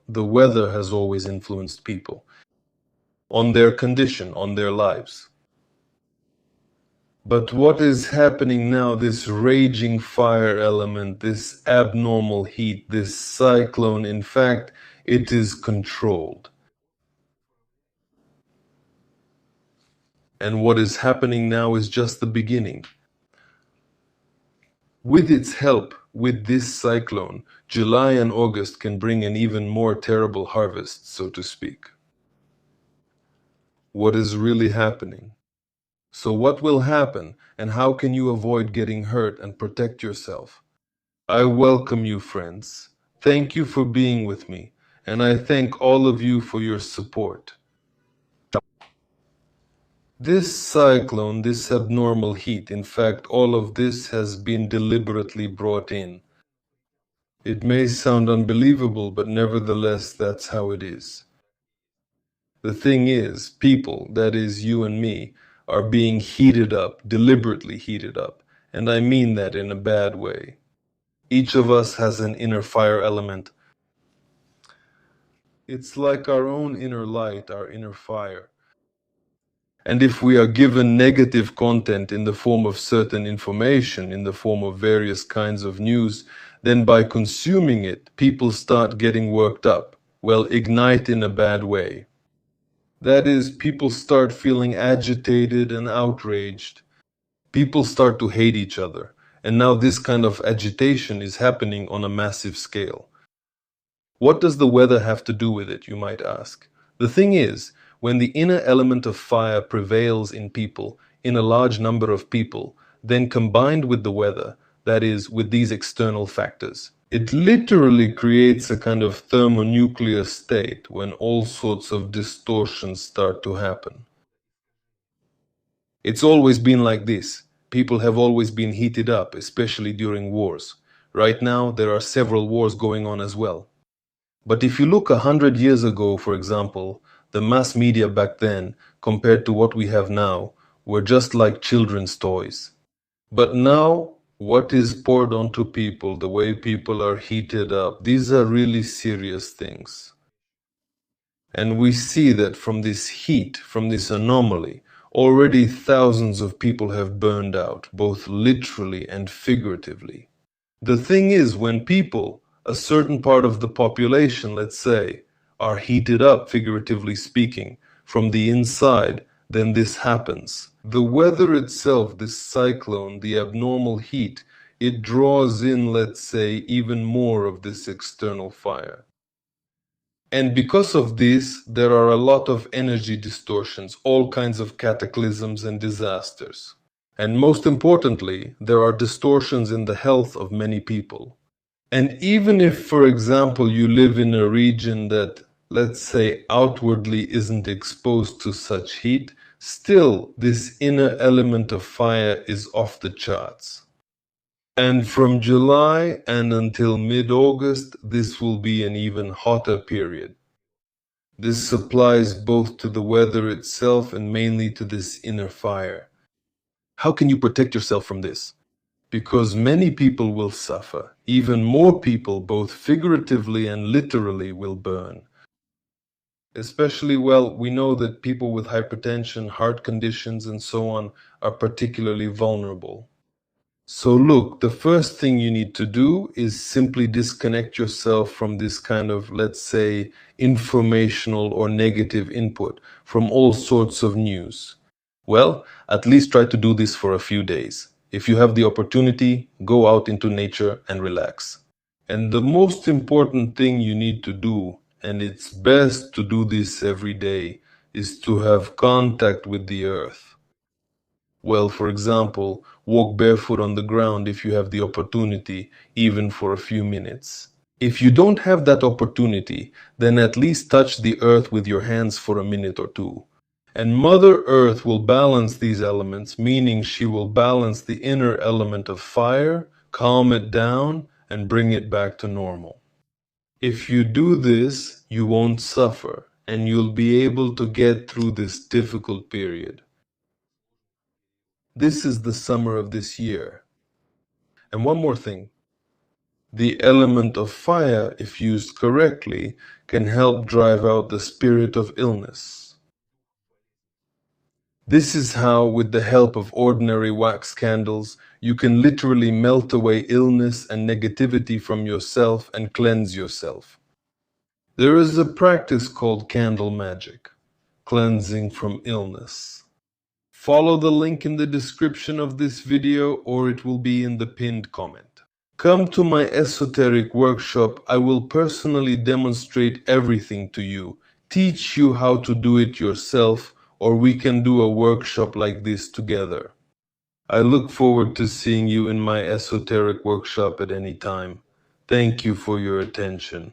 the weather has always influenced people, on their condition, on their lives. But what is happening now, this raging fire element, this abnormal heat, this cyclone, in fact, it is controlled. And what is happening now is just the beginning. With its help, with this cyclone, July and August can bring an even more terrible harvest, so to speak. What is really happening? So what will happen, and how can you avoid getting hurt and protect yourself? I welcome you, friends. Thank you for being with me, and I thank all of you for your support. This cyclone, this abnormal heat, in fact, all of this has been deliberately brought in. It may sound unbelievable, but nevertheless, that's how it is. The thing is, people, that is you and me, are being heated up, deliberately heated up, and I mean that in a bad way. Each of us has an inner fire element. It's like our own inner light, our inner fire. And if we are given negative content in the form of certain information, in the form of various kinds of news, then by consuming it, people start getting worked up. Well, ignite in a bad way. That is, people start feeling agitated and outraged. People start to hate each other. And now this kind of agitation is happening on a massive scale. What does the weather have to do with it, you might ask? The thing is, when the inner element of fire prevails in people, in a large number of people, then combined with the weather, that is, with these external factors, it literally creates a kind of thermonuclear state when all sorts of distortions start to happen. It's always been like this. People have always been heated up, especially during wars. Right now, there are several wars going on as well. But if you look 100 years ago, for example, the mass media back then, compared to what we have now, were just like children's toys. But now, what is poured onto people, the way people are heated up, these are really serious things. And we see that from this heat, from this anomaly, already thousands of people have burned out, both literally and figuratively. The thing is, when people, a certain part of the population, let's say, are heated up, figuratively speaking, from the inside, then this happens. The weather itself, this cyclone, the abnormal heat, it draws in, let's say, even more of this external fire. And because of this, there are a lot of energy distortions, all kinds of cataclysms and disasters. And most importantly, there are distortions in the health of many people. And even if, for example, you live in a region that, let's say, outwardly isn't exposed to such heat, still this inner element of fire is off the charts. And from July and until mid-August, this will be an even hotter period. This applies both to the weather itself and mainly to this inner fire. How can you protect yourself from this? Because many people will suffer. Even more people, both figuratively and literally, will burn. Especially, well, we know that people with hypertension, heart conditions, and so on are particularly vulnerable. So look, the first thing you need to do is simply disconnect yourself from this kind of, let's say, informational or negative input from all sorts of news. Well, at least try to do this for a few days. If you have the opportunity, go out into nature and relax. And the most important thing you need to do, and it's best to do this every day, is to have contact with the earth. Well, for example, walk barefoot on the ground if you have the opportunity, even for a few minutes. If you don't have that opportunity, then at least touch the earth with your hands for a minute or two. And Mother Earth will balance these elements, meaning she will balance the inner element of fire, calm it down, and bring it back to normal. If you do this, you won't suffer, and you'll be able to get through this difficult period. This is the summer of this year. And one more thing. The element of fire, if used correctly, can help drive out the spirit of illness. This is how, with the help of ordinary wax candles, you can literally melt away illness and negativity from yourself and cleanse yourself. There is a practice called candle magic, cleansing from illness. Follow the link in the description of this video, or it will be in the pinned comment. Come to my esoteric workshop. I will personally demonstrate everything to you, teach you how to do it yourself, or we can do a workshop like this together. I look forward to seeing you in my esoteric workshop at any time. Thank you for your attention.